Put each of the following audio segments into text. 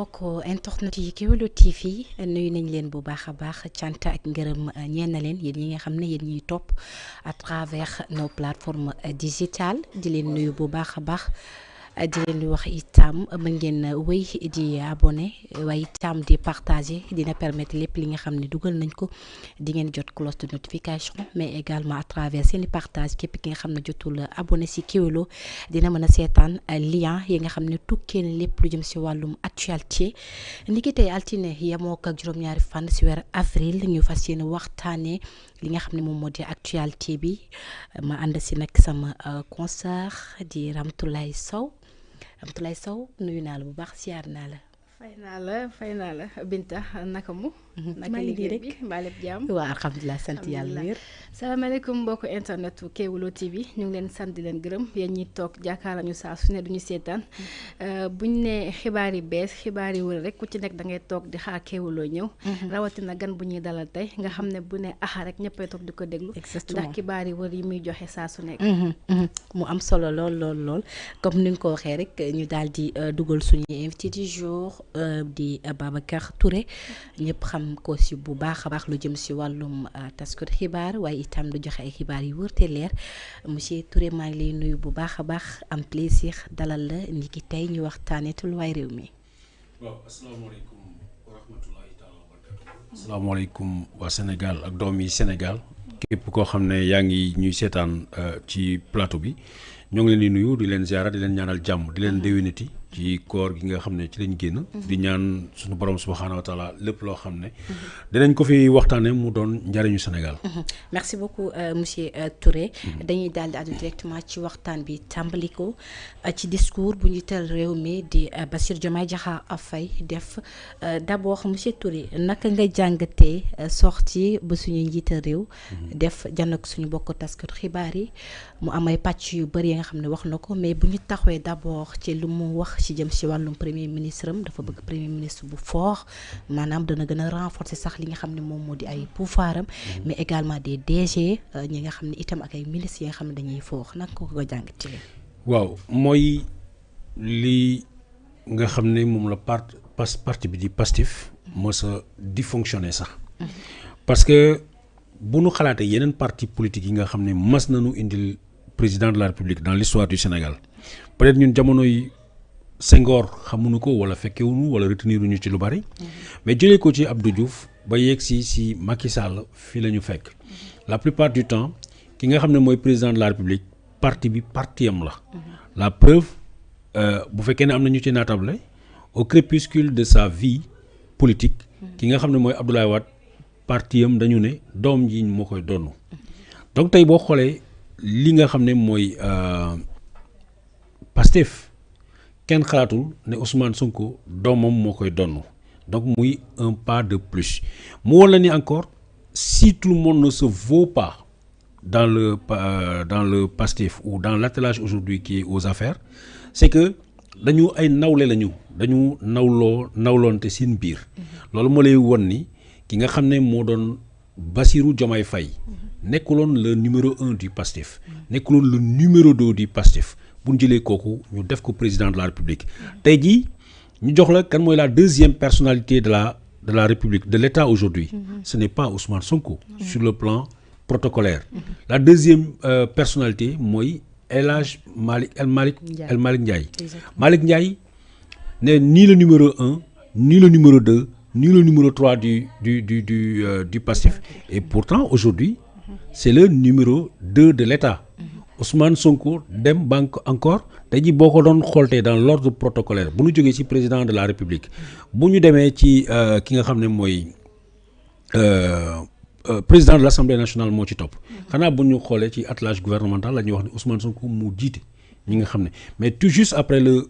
mbokk internet yi Kéwoulo TV nuyu nañ leen bu baax a baax cant ak ngërëm ñeen na leen yéen ñi nga xam ne yéen ñuy topp à travers nos plateformes digitales di leen nuyu bu baax a baax di leen wax itam mën ngeen wéy di abonné waaye itam di partager dina permettre lépp li nga xam ne dugal nañ ko di ngeen jot cloche de notification mais également à travers seeni partage képp ki nga xam ne jotul abonné si Kéwoulo dina mën a seetaan lien yi nga xam ne tukkee na lépp lu jëm si wàllum actualité ni ki tey altine yemoo ak juróom-ñaari fan si weer avril ñu fas yéene waxtaanee li nga xam ne moom moo di actualité bi ma ànd si nag sama concert di Ramatoulaye Sow nuyu naa la bu baax siyaar naa la. fay naa la Binta naka mu. naka liggéey bi mbaa lépp jàmm. waaw alhamdulilah sant yàlla wér. salaamaaleykum mbokku internet Kéwoulo TV ñu ngi leen sant di leen gërëm yéen ñi toog jàkkaarloo ñu saa su ne duñu seetaan buñ ne xibaar yi bees xibaar yi wër rek ku ci nekk da ngay toog di xaar Kéwoulo ñëw. rawatina gan bu ñuy dalal tey nga xam ne bu ne axa rek ñëppay toog di ko déglu. exactement ndax xibaar yi wër yi muy joxe saa su nekk. mu am solo lool comme ni nga ko waxee rek ñu daal di dugal suñu invité du jour di Babacar Touré ñëpp xam ko si bu baax a baax lu jëm si wàllum taskatu xibaar waaye itam du joxe ay xibaar yu wër te leer monsieur Touré maa ngi lay nuyu bu baax a baax am plaisir dalal la ni ki tey ñu waxtaanee tolluwaay réew mi. waaw asalaamaaleykum wa rahmatulahi taala wa barakatuh. asalaamaaleykum waa Sénégal ak doom yi Sénégal képp koo xam ne yaa ngi ñuy seetaan ci plateau bi ñoo ngi leen di nuyu di leen ziara di leen ñaanal jàmm di leen déwénati ci koor gi nga xam ne ci lañ génn. di ñaan suñu borom subhaanahu wa taala lépp loo xam ne. dinañ ko fi waxtaanee mu doon njariñu Sénégal. merci beaucoup monsieur Touré. dañuy daal di àddu directement ci waxtaan bi tàmbali ko ci discours bu njiital réew mi di Bassirou Diomaye Diakhar Faye def d'abord monsieur Touré naka nga jàngatee sortie ba suñu njiital réew. def jànn ak suñu bokk taskatu xibaar yi mu am ay pàcc yu bëri yi nga xam ne wax na ko mais bu ñu taxawee d'abord ci lu mu wax. ci jëm ci wàllum premier ministre am dafa bëgg premier ministre bu fort maanaam dana gën a renforcer sax li nga xam ne moom moo di ay pouvoir am mais également des DG ñi nga xam ne itam ak ay ministres yi nga xam ne dañuy fort nag ko ko jàngatee. waaw mooy li nga xam ne moom la parti bi di Pastef mos a di fonctionner sax parce que bu nu xalaatee yeneen parti politique yi nga xam ne mas nañu indil président de la République dans l'histoire du Sénégal peut-être ñun jamonoy Senghor xamuñu ko wala fekkewuñu wala retenir ñu ci lu bari mais jëlee ko ci Abdou Diouf ba yegg si Macky Sall fii la ñu fekk la plupart du temps ki nga xam ne mooy président de la République parti bi partiyam la la preuve bu fekkee ne am na ñu ci naatable au crépuscule de sa vie politique ki nga xam ne mooy Abdoulaye Wade partiyam dañu ne doom ji moo koy donnu donc tey boo xoolee li nga xam ne mooy Pastef kenn xalaatul ne Ousmane Sonko doomam moo koy donnu donc muy un pas de plus mu woon la ni encore si tout le monde ne se vaut pas dans le Pastef ou dans l'attelage aujourd'hui qui est aux affaires c'est que dañu ay nawle lañu dañu nawloonte seen biir loolu moo lay won ni ki nga xam ne moo doon Bassirou Diomaye Faye nekkuloon le numéro 1 du Pastef nekkuloon le numéro 2 du Pastef bu ñu jëlee kooku ñu def ko président de la République tey jii ñu jox la kan mooy la deuxième personnalité de la République de l'État aujourd'hui ce n'est pas Ousmane Sonko sur le plan protocolaire la deuxième personnalité mooy El Hadj Malick Ndiaye Malick Ndiaye ne ni le numéro 1 ni le numéro 2 ni le numéro 3 du Pastef et pourtant aujourd'hui c'est le numéro 2 de l'État Ousmane Sonko dem banque encore tey jii boo ko doon xooltee dans l'ordre protocolaire bu ñu jógee ci président de la République bu ñu demee ci ki nga xam ne mooy président de l'Assemblée nationale moo ci topp xanaa bu ñu xoolee ci attelage gouvernemental la ñuy wax ne Ousmane Sonko mu jiite ñi nga xam ne mais tout juste après le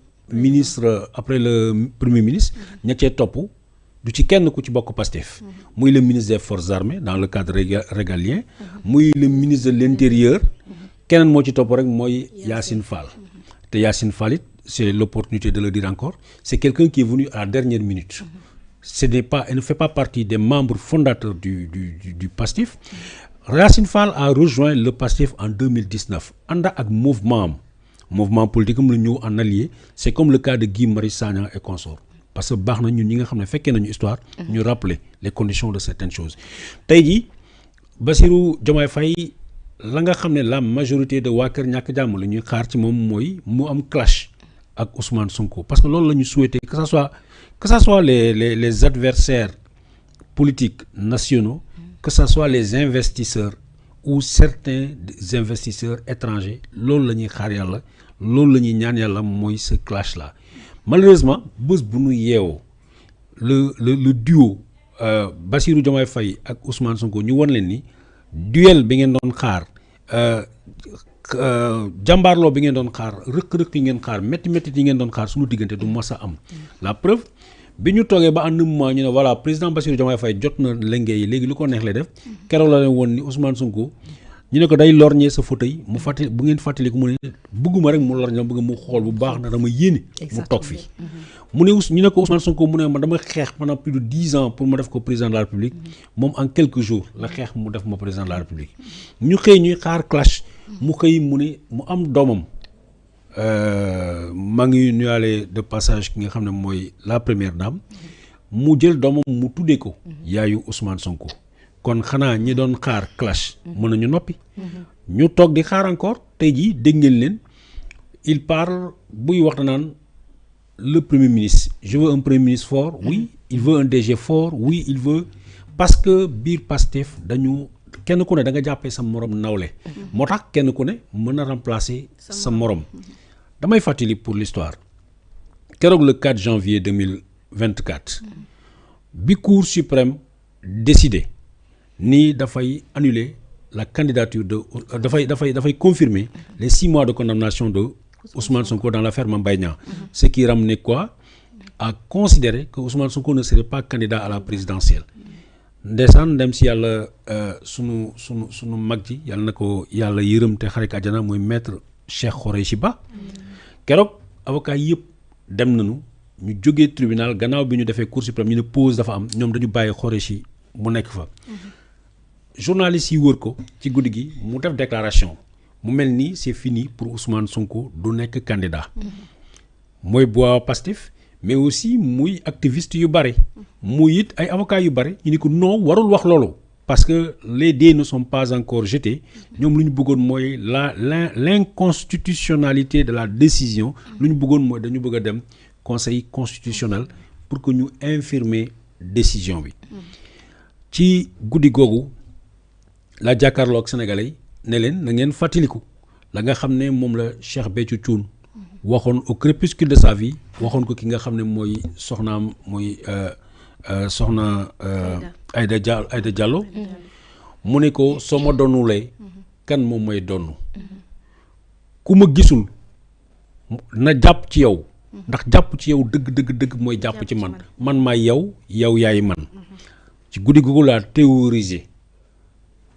premier ministre ña cee topp du ci kenn ku ci bokk Pastef muy le ministre des forces armées dans le cadre régalien muy le ministre de l'intérieur keneen moo ci topp rek mooy Yacine Fall te Yacine Fall it c'est l'opportunité de le dire encore c'est quelqu'un qui est venu à la dernière minute elle ne fait pas partie des membres fondateurs du Pastef Yacine Fall a rejoint le Pastef en 2019 ànd ak mouvement politique am la ñëw en allié c'est comme le cas de Guy Marius Sagna et consorts parce que baax na ñun ñi nga xam ne fekkee nañu histoire ñu rappeler les conditions de certaines choses tey jii Bassirou Diomaye Faye la nga xam ne la majorité de waa Kër Ñàkk Jàmm la ñuy xaar ci moom mooy mu am clash ak Ousmane Sonko parce que loolu la ñu souhaité que ça soit les adversaires politiques nationaux que ça soit les investisseurs ou certains investisseurs étrangers loolu la ñuy xaar yàlla loolu la ñuy ñaan yàlla mooy ce clash là malheureusement bés bu nu yeewoo le duo Bassirou Diomaye Faye ak Ousmane Sonko ñu won leen ni duel bi ngeen doon xaar jàmbaarloo bi ngeen doon xaar rëq-rëq yi ngeen xaar métti yi ngeen doon xaar suñu diggante du mos a am la preuve bi ñu toogee ba en un moment ñu ne voilà président Bassirou Diomaye Faye jot na lenge yi léegi lu ko neex lay def keroog la leen woon ni Ousmane Sonko ñu ne ko day lorñee sa fauteuil mu fàttali bu ngeen fàttaliku mu ne bëgguma rek mu lorñee dama bëgg mu xool bu baax na dama yéene mu toog fii mu ne ñu ne ko Ousmane Sonko mu ne ma dama xeex pendant plus de 10 ans pour ma def ko président de la République moom en quelques jours la xeex mu def ma président de la République ñu xëy ñuy xaar clash mu xëy mu ne mu am doomam maa ngi nuyaale de passage ki nga xam ne mooy la première dame mu jël doomam mu tuddee ko yaayu Ousmane Sonko kon xanaa ñi doon xaar clash mën nañu noppi ñu toog di xaar encore tey jii dégg ngeen leen il parle buy wax naan le premier ministre je veux un premier ministre fort oui il veut un DG fort oui il veut parce que biir Pastef dañu kenn ku ne da nga jàppee sa morom nawle moo tax kenn ku ne mën a remplacer sa morom damay fàttali pour l'histoire keroog le 4 janvier 2024 bi Cour suprême décidé ni dafay annuler la candidature de dafay confirmer les 6 mois de condamnation de Ousmane Sonko dans l'affaire Mame Mbaye Niang ce qui ramenait quoi à considérer que Ousmane Sonko ne serait pas candidat à la présidentielle ndeysaan dem si yàlla sunu mag ji yàlla na ko yàlla yërëm te xarit àjjana mooy maître Cheikh Khoureyssi Ba keroog avocat yëpp dem nañu ñu jógee tribunal gannaaw bi ñu defee Cour suprême ñu ne pause dafa am ñoom dañu bàyyi Khoureyssi mu nekk fa journalistes yi wër ko ci guddi gi mu def déclaration mu mel ni c'est fini pour Ousmane Sonko du nekk candidat mooy bois Pastef mais aussi muy activiste yu bare muy it ay avocats yu bare ñu ni ko non warul wax loolu parce que les dés ne sont pas encore jetés ñoom lu ñu bëggoon mooy l'inconstitutionnalité de la décision lu ñu bëggoon mooy dañu bëgg a dem conseil constitutionnel pour que ñu infirmer décision bi ci guddi googu la jàkkaarloo ak sénégalais yi ne leen na ngeen fàttaliku la nga xam ne moom la Cheikh Béthio Thioune waxoon au crépuscule de sa vie waxoon ko ki nga xam ne mooy soxnaam mooy soxna Aïda Diallo mu ne ko soo ma donnulee kan moom mooy donnu ku ma gisul na jàpp ci yow ndax jàpp ci yow dëgg mooy jàpp ci man maay yow yaay man ci guddi googu laa théoriser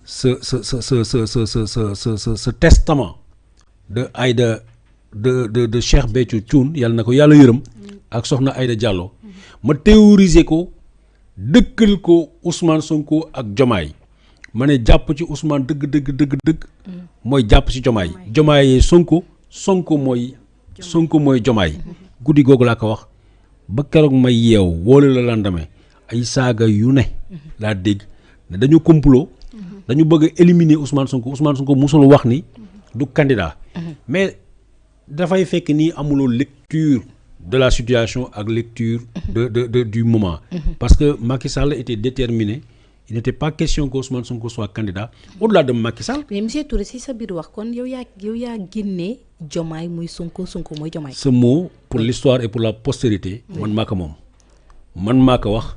ce testament de Aïda de Cheikh Béthio Thioune yàlla na ko yàlla yërëm ak soxna Aïda Diallo ma théoriser ko dëkkal ko Ousmane Sonko ak Diomaye ma ne jàpp ci Ousmane dëgg mooy jàpp ci Diomaye Sonko mooy Diomaye guddi googu laa ko wax ba keroog may yeew wóole la lendemain ay saaga yu ne laa dégg ne dañu complot dañu bëgg a éliminer Ousmane Sonko musul wax ni du candidat mais dafay fekk ni amuloo lecture de la situation ak lecture du moment parce que Macky Sall était déterminé il n'était pas question que Ousmane Sonko soit candidat au-delà de Macky Sall. mais monsieur Touré si sa biir wax kon yow yaa génnee Diomaye muy Sonko mooy Diomaye. ce mot pour l'histoire et pour la postérité man maa ko moom man maa ko wax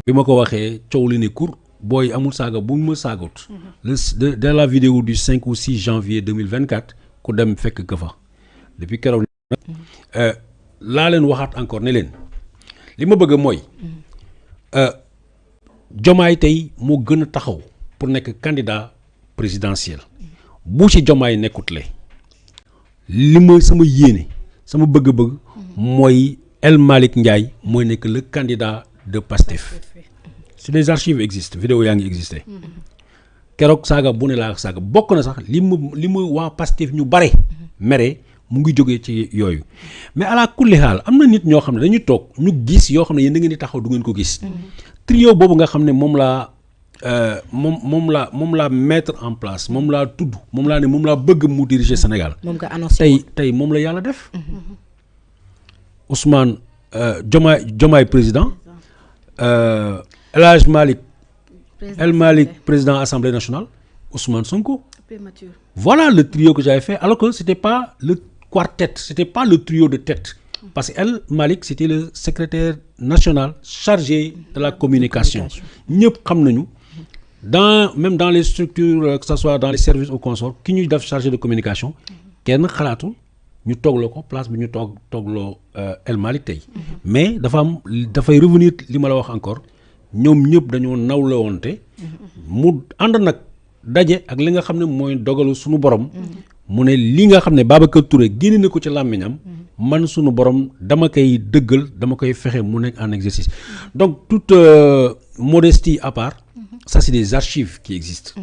bi ma ko waxee coow li ne kur booy amul saaga bu ma saagot de la vidéo du 5 ou 6 janvier 2024 ku dem fekk ka fa depuis keroog laa leen waxaat encore ne leen li ma bëgg mooy Diomaye tey moo gën a taxaw pour nekk candidat présidentiel bu ci Diomaye nekkutle li ma sama yéene sama bëgg-bëgg mooy El Malick Ndiaye mooy nekk le candidat de Pastef si les archives existent vidéo yaa ngi existé keroog saaga bu ne laa saaga bokk na sax li ma waa Pastef ñu bare mere mu ngi jógee ci yooyu mais ala kulli xaal am na nit ñoo xam ne dañuy toog ñu gis yoo xam ne yéen da ngeen di taxaw du ngeen ko gis trio boobu nga xam ne moom laa mettre en place moom laa tudd moom laa bëgg mu diriger Sénégal tey moom la yàlla def Ousmane Diomaye président El Hadj Malick président Assemblée nationale Ousmane Sonko voilà le trio que j'avais fait alors que c'était pas le quartet c'était pas le trio de tête parce que El Malick c'était le secrétaire national chargé de la communication ñëpp xam nañu même dans les structures que ce soit dans les services au consort ki ñuy def chargé de communication kenn xalaatul ñu toogloo ko place bi ñu toogloo El Malick tey mais dafay revenir li ma la wax encore ñoom ñëpp dañoo nawle woonte mu ànd nag daje ak li nga xam ne mooy dogalu suñu borom mu ne li nga xam ne Babacar Touré génne na ko ci làmmiñam man suñu borom dama koy dëggal dama koy fexe mu nekk en exercice donc toute modestie à part ça c'est des archives qui existent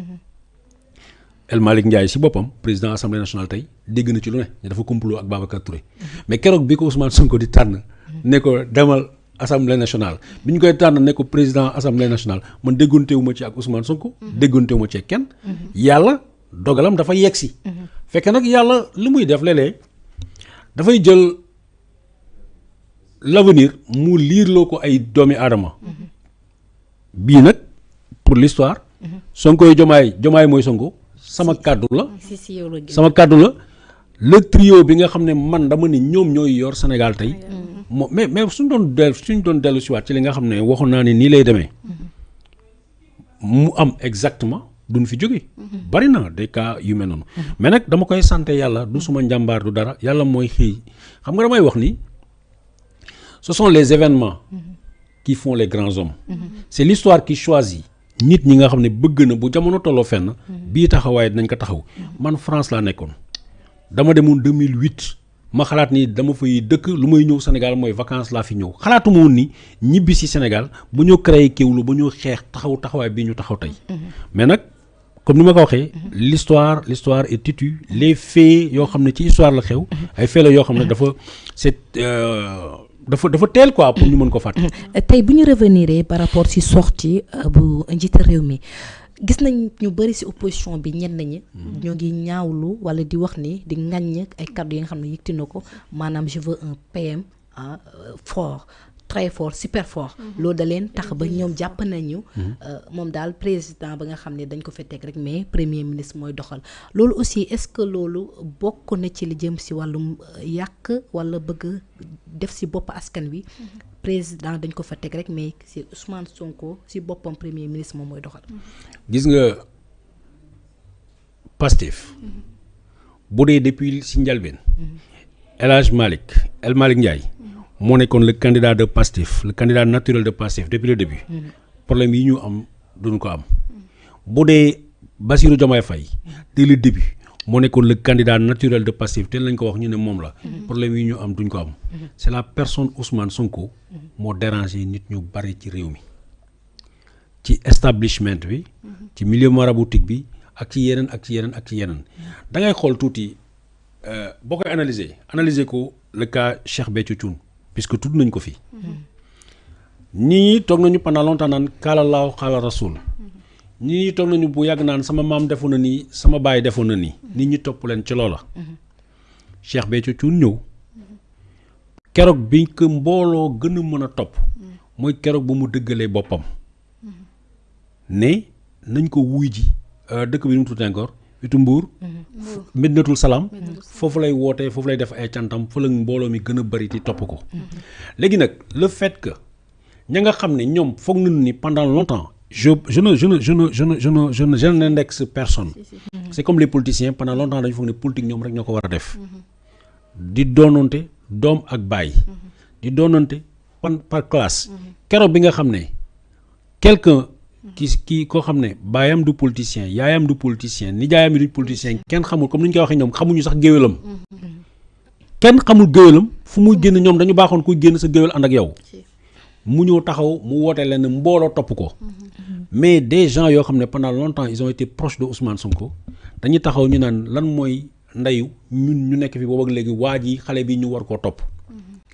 El Malick Ndiaye si boppam président assemblée nationale tey dégg na ci lu ne dafa complot ak Babacar Touré mais keroog bi ko Ousmane Sonko di tànn ne ko demal assemblée nationale bi ñu koy tànn ne ko président assemblée nationale man déggontewuma ci ak Ousmane Sonko déggontewuma ci ak kenn yàlla dogalam dafa yegsi fekk nag yàlla li muy def léeg-léeg dafay jël l'avenir mu liirloo ko ay doomi aadama bii nag pour l'histoire Sonko Diomaye mooy Sonko sama kàddu la le trio bi nga xam ne man dama ne ñoom ñooy yor Sénégal tey mais suñ doon dellu si waat ci li nga xam ne waxoon naa ne nii lay demee mu am exactement duñ fi jóge bari na des cas yu mel noonu mais nag dama koy sant yàlla du suma njàmbaar du dara yàlla mooy xëy xam nga damay wax ni ce sont les événements qui font les grands hommes c'est l'histoire qui choisit nit ñi nga xam ne bëgg na bu jamono tolloo fenn bii taxawaay dinañ ko taxaw man France laa nekkoon dama demoon 2008 ma xalaat ni dama fay dëkk lu may ñëw Sénégal mooy vacances laa fi ñëw xalaatuma woon ni ñibbi si Sénégal bu ñu créé Kéwoulo bu ñu xeex taxawaay bii ñu taxaw tey mais nag comme ni ma ko waxee l'histoire est têtue les faits yoo xam ne ci histoire la xew ay faits la yoo xam ne dafa teel quoi pour ñu mën ko fàtte. tey bu ñu revenir par rapport ci sortie bu njiitu réew mi gis nañ ñu bëri ci opposition bi ñenn ñi ñoo ngi ñaawlu wala di wax ni di ŋaññ ay kàddu yi nga xam ne yëkkati na ko maanaam je veux un PM fort très fort super fort loolu da leen tax ba ñoom jàpp nañu moom daal président ba nga xam ne dañ ko fa teg rek mais premier ministre mooy doxal loolu aussi est-ce que loolu bokk na ci li jëm ci wàllum yàq wala bëgg def ci bopp askan wi président dañ ko fa teg rek mais ci Ousmane Sonko ci boppam premier ministre moom mooy doxal. gis nga Pastef bu dee depuis ci njëlbeen El Malick Ndiaye moo nekkoon le candidat de Pastef le candidat naturel de Pastef depuis le début problème yi ñu am duñu ko am bu dee Bassirou Diomaye Faye dès le début moo nekkoon le candidat naturel de Pastef te lañ ko wax ñu ne moom la problème yi ñu am duñ ko am c'est la personne Ousmane Sonko moo dérangé nit ñu bari ci réew mi ci establishment bi ci milieu maraboutique bi ak ci yeneen da ngay xool tuuti boo koy analyser ko le cas Cheikh Béthio Thioune puisque tudd nañ ko fi ñii toog nañu pendant longtemps naan kaala laahu kaala rasul ñii toog nañu bu yàgg naan sama maam defoon na nii sama baay defoon na nii nit ñi topp leen ci loola Cheikh Béthio Thioune ñëw keroog bi ko mbooloo gën a mën a topp mooy keroog ba mu dëggalee boppam ne nañ ko wuy ji dëkk bi nu mu tudd encore witu Mbuur Medinatul Salaam foofu lay wootee foofu lay def ay cantam fa la mbooloo mi gën a bari di topp ko léegi nag le fait que ña nga xam ne ñoom foog nañu ni pendant longtemps je n'indexe personne c'est comme les politiciens pendant longtemps dañu foog ne politique ñoom rek ñoo ko war a def di doonante doom ak baay di doonante par classe keroog bi nga xam ne quelqu'un kii koo xam ne baayam du politicien yaayam du politicien nijaayam du politicien kenn xamul comme ni ñu koy waxee ñoom xamuñu sax géwélam kenn xamul géwélam fu muy génn ñoom dañu baaxoon kuy génn sa géwél ànd ak yow mu ñëw taxaw mu woote leen mbooloo topp ko mais des gens yoo xam ne pendant longtemps ils ont été proches de Ousmane Sonko dañuy taxaw ñu naan lan mooy ndeyu ñun ñu nekk fi boobu ak léegi waa ji xale bi ñu war koo topp.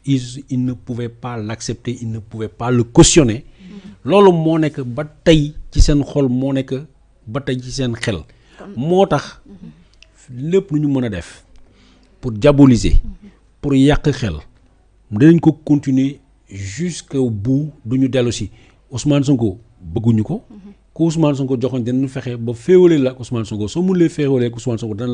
il ne pouvait pas l'accepter, il ne pouvait pas le cautionner. loolu moo nekk ba tey ci seen xol moo nekk ba tey ci seen xel. moo tax lépp lu ñu mën a def pour diaboliser pour yàq xel dinañ ko continuer jusqu'au bout du ñu dellu si Ousmane Sonko bëgguñu ko. ku Ousmane Sonko joxoon dinañ fexe ba féewale la ak Ousmane Sonko soo mënulee féewale ak Ousmane Sonko dana la